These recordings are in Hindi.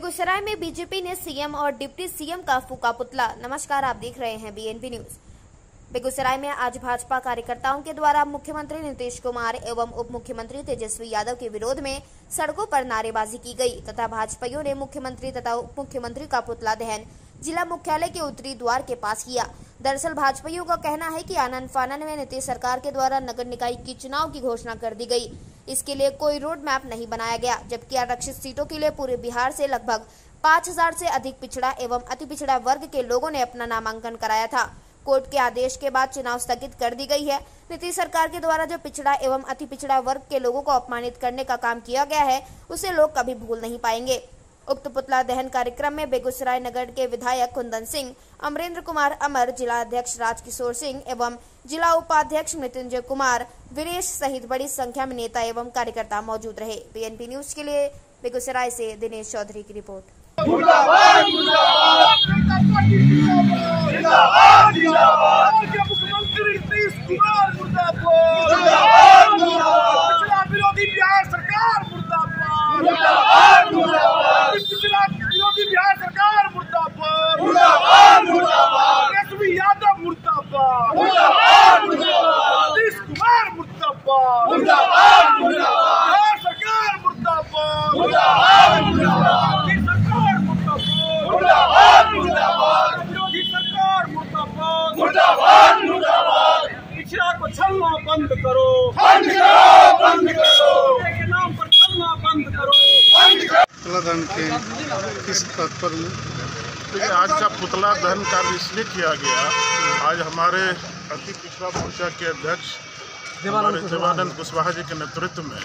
बेगूसराय में बीजेपी ने सीएम और डिप्टी सीएम का फूका पुतला। नमस्कार, आप देख रहे हैं बीएनपी न्यूज। बेगूसराय में आज भाजपा कार्यकर्ताओं के द्वारा मुख्यमंत्री नीतीश कुमार एवं उप मुख्यमंत्री तेजस्वी यादव के विरोध में सड़कों पर नारेबाजी की गई तथा भाजपाइयों ने मुख्यमंत्री तथा उप मुख्यमंत्री का पुतला दहन जिला मुख्यालय के उत्तरी द्वार के पास किया। दरअसल भाजपाइयों का कहना है कि आनन फानन में नीतीश सरकार के द्वारा नगर निकाय की चुनाव की घोषणा कर दी गई। इसके लिए कोई रोड मैप नहीं बनाया गया, जबकि आरक्षित सीटों के लिए पूरे बिहार से लगभग 5000 से अधिक पिछड़ा एवं अति पिछड़ा वर्ग के लोगों ने अपना नामांकन कराया था। कोर्ट के आदेश के बाद चुनाव स्थगित कर दी गई है। नीतीश सरकार के द्वारा जो पिछड़ा एवं अति पिछड़ा वर्ग के लोगों को अपमानित करने का काम किया गया है, उसे लोग कभी भूल नहीं पाएंगे। उक्त पुतला दहन कार्यक्रम में बेगूसराय नगर के विधायक कुंदन सिंह, अमरेंद्र कुमार अमर, जिला अध्यक्ष राजकिशोर सिंह एवं जिला उपाध्यक्ष मृत्युंजय कुमार, वीरेश सहित बड़ी संख्या में नेता एवं कार्यकर्ता मौजूद रहे। बीएनपी न्यूज के लिए बेगूसराय से दिनेश चौधरी की रिपोर्ट। पिछड़ा को छलना बंद करो, बंद करो, के नाम पर छलना बंद करो। पुतला दहन के किस तात्पर्य में? देखिए, आज का पुतला दहन कार्य इसलिए किया गया, आज हमारे अति पिछड़ा मोर्चा के अध्यक्ष हमारे देवानंद कुशवाहा जी के नेतृत्व में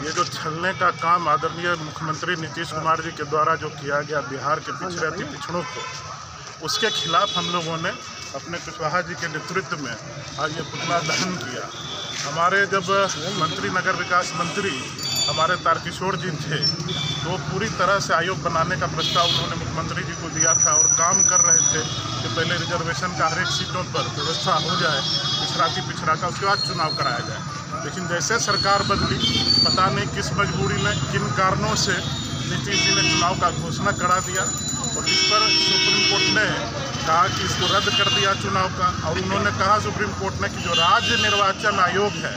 ये जो छलने का काम आदरणीय मुख्यमंत्री नीतीश कुमार जी के द्वारा जो किया गया बिहार के पिछड़े अति पिछड़ों को, उसके खिलाफ हम लोगों ने अपने कुशवाहा जी के नेतृत्व में आज ये पुतला दहन किया। हमारे जब मंत्री नगर विकास मंत्री हमारे तारकिशोर जी थे, तो पूरी तरह से आयोग बनाने का प्रस्ताव उन्होंने मुख्यमंत्री जी को दिया था और काम कर रहे थे कि पहले रिजर्वेशन का हर एक सीटों पर व्यवस्था हो जाए पिछड़ा का, उसके बाद चुनाव कराया जाए। लेकिन जैसे सरकार बदली, पता नहीं किस मजबूरी में, किन कारणों से नीतीश जी ने चुनाव का घोषणा करा दिया और इस पर सुप्रीम कोर्ट ने कहा कि इसको रद्द कर दिया चुनाव का। और उन्होंने कहा सुप्रीम कोर्ट ने कि जो राज्य निर्वाचन आयोग है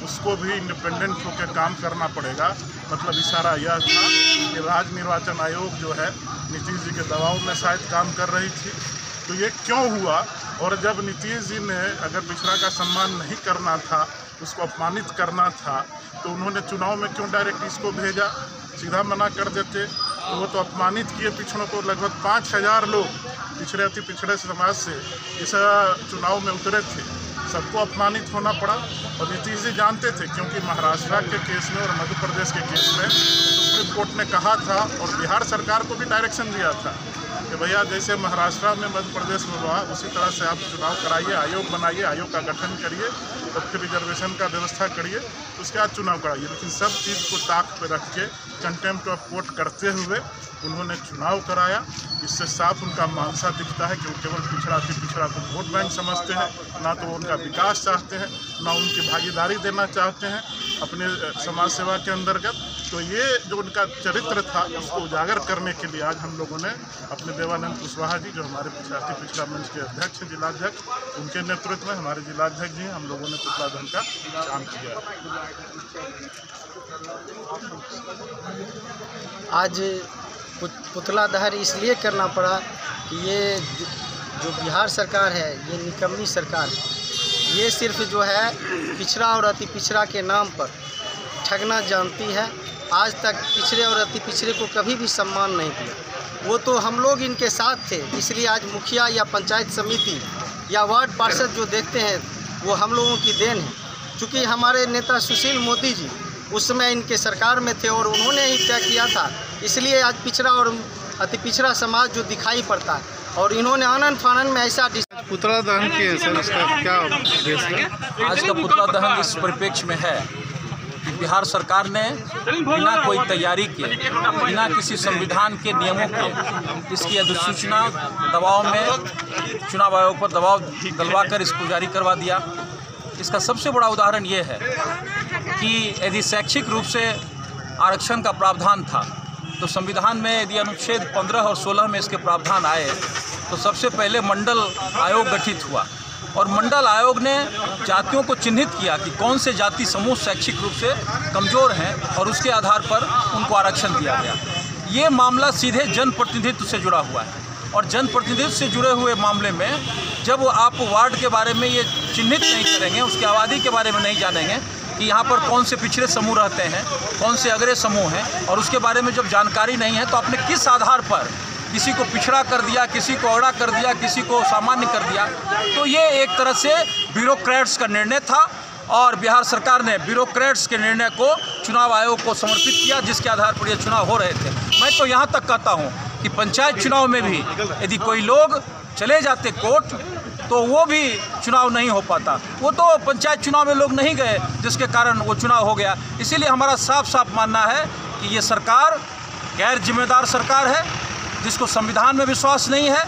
उसको भी इंडिपेंडेंट होकर काम करना पड़ेगा। मतलब इशारा यह था कि राज्य निर्वाचन आयोग जो है नीतीश जी के दबाव में शायद काम कर रही थी। तो ये क्यों हुआ? और जब नीतीश जी ने अगर पिछड़ा का सम्मान नहीं करना था, उसको अपमानित करना था, तो उन्होंने चुनाव में क्यों डायरेक्ट इसको भेजा? सीधा मना कर देते। तो वो तो अपमानित किए पिछड़ों को। लगभग 5000 लोग पिछड़े अति पिछड़े समाज से इस चुनाव में उतरे थे, सबको अपमानित होना पड़ा। और नीतीश जी जानते थे, क्योंकि महाराष्ट्र के केस में और मध्य प्रदेश के केस में सुप्रीम कोर्ट ने कहा था और बिहार सरकार को भी डायरेक्शन दिया था कि भैया जैसे महाराष्ट्र में मध्य प्रदेश में हुआ, उसी तरह से आप चुनाव कराइए, आयोग बनाइए, आयोग का गठन करिए और फिर रिजर्वेशन का व्यवस्था करिए, तो उसके बाद चुनाव कराइए। लेकिन सब चीज़ को ताक पे रख के कंटेम्प्ट ऑफ कोर्ट करते हुए उन्होंने चुनाव कराया। इससे साफ उनका मानसा दिखता है कि वो केवल पिछड़ा अति पिछड़ा को वोट बैंक समझते हैं, ना तो वो उनका विकास चाहते हैं, ना उनकी भागीदारी देना चाहते हैं अपने समाज सेवा के अंतर्गत। तो ये जो उनका चरित्र था, उसको उजागर करने के लिए आज हम लोगों ने अपने देवानंद कुशवाहा जी, जो हमारे अति पिछड़ा मंच के अध्यक्ष हैं, जिलाध्यक्ष, उनके नेतृत्व में हमारे जिलाध्यक्ष जी, हम लोगों ने पुतला दहन का काम किया। आज पुतला दहन इसलिए करना पड़ा कि ये जो बिहार सरकार है, ये निकम्मी सरकार है। ये सिर्फ जो है पिछड़ा और अति पिछड़ा के नाम पर ठगना जानती है। आज तक पिछड़े और अति पिछड़े को कभी भी सम्मान नहीं दिया। वो तो हम लोग इनके साथ थे, इसलिए आज मुखिया या पंचायत समिति या वार्ड पार्षद जो देखते हैं, वो हम लोगों की देन है। चूँकि हमारे नेता सुशील मोदी जी उस समय इनके सरकार में थे और उन्होंने ही तय किया था, इसलिए आज पिछड़ा और अति पिछड़ा समाज जो दिखाई पड़ता है। और इन्होंने आनन फानन में ऐसा पुतला दहन किए सर, इसका क्या उद्देश्य है? आज का पुतला दहन इस परिप्रेक्ष्य में है कि बिहार सरकार ने बिना कोई तैयारी के, बिना किसी संविधान के नियमों के, इसकी अधिसूचना दबाव में चुनाव आयोग पर दबाव डलवा कर इसको जारी करवा दिया। इसका सबसे बड़ा उदाहरण ये है कि यदि शैक्षिक रूप से आरक्षण का प्रावधान था तो संविधान में यदि अनुच्छेद 15 और 16 में इसके प्रावधान आए तो सबसे पहले मंडल आयोग गठित हुआ और मंडल आयोग ने जातियों को चिन्हित किया कि कौन से जाति समूह शैक्षिक रूप से कमज़ोर हैं और उसके आधार पर उनको आरक्षण दिया गया। ये मामला सीधे जनप्रतिनिधित्व से जुड़ा हुआ है और जनप्रतिनिधित्व से जुड़े हुए मामले में जब आप वार्ड के बारे में ये चिन्हित नहीं करेंगे, उसकी आबादी के बारे में नहीं जानेंगे कि यहाँ पर कौन से पिछड़े समूह रहते हैं, कौन से अग्रणी समूह हैं, और उसके बारे में जब जानकारी नहीं है तो आपने किस आधार पर किसी को पिछड़ा कर दिया, किसी को अगड़ा कर दिया, किसी को सामान्य कर दिया। तो ये एक तरह से ब्यूरोक्रेट्स का निर्णय था और बिहार सरकार ने ब्यूरोक्रेट्स के निर्णय को चुनाव आयोग को समर्पित किया, जिसके आधार पर ये चुनाव हो रहे थे। मैं तो यहाँ तक कहता हूँ कि पंचायत चुनाव में भी यदि कोई लोग चले जाते कोर्ट तो वो भी चुनाव नहीं हो पाता। वो तो पंचायत चुनाव में लोग नहीं गए जिसके कारण वो चुनाव हो गया। इसीलिए हमारा साफ साफ मानना है कि ये सरकार गैर जिम्मेदार सरकार है, जिसको संविधान में विश्वास नहीं है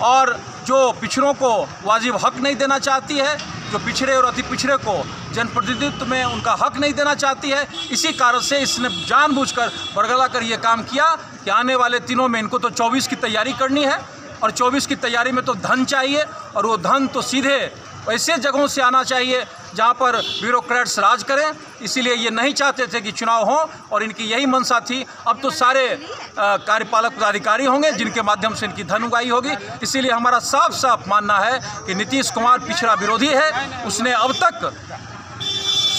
और जो पिछड़ों को वाजिब हक नहीं देना चाहती है, जो पिछड़े और अति पिछड़े को जनप्रतिनिधित्व में उनका हक नहीं देना चाहती है। इसी कारण से इसने जानबूझकर बरगला कर ये काम किया कि आने वाले दिनों में इनको तो 24 की तैयारी करनी है और 24 की तैयारी में तो धन चाहिए और वो धन तो सीधे ऐसे जगहों से आना चाहिए जहाँ पर ब्यूरोक्रेट्स राज करें। इसीलिए ये नहीं चाहते थे कि चुनाव हो और इनकी यही मंशा थी। अब तो सारे कार्यपालक पदाधिकारी होंगे जिनके माध्यम से इनकी धन उगाही होगी। इसीलिए हमारा साफ साफ मानना है कि नीतीश कुमार पिछड़ा विरोधी है। उसने अब तक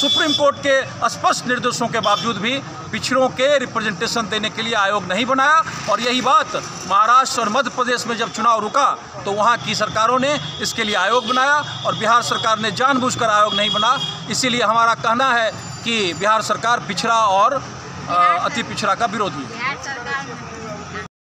सुप्रीम कोर्ट के स्पष्ट निर्देशों के बावजूद भी पिछड़ों के रिप्रेजेंटेशन देने के लिए आयोग नहीं बनाया और यही बात महाराष्ट्र और मध्य प्रदेश में जब चुनाव रुका तो वहाँ की सरकारों ने इसके लिए आयोग बनाया और बिहार सरकार ने जानबूझकर आयोग नहीं बना। इसीलिए हमारा कहना है कि बिहार सरकार पिछड़ा और अति पिछड़ा का विरोधी है।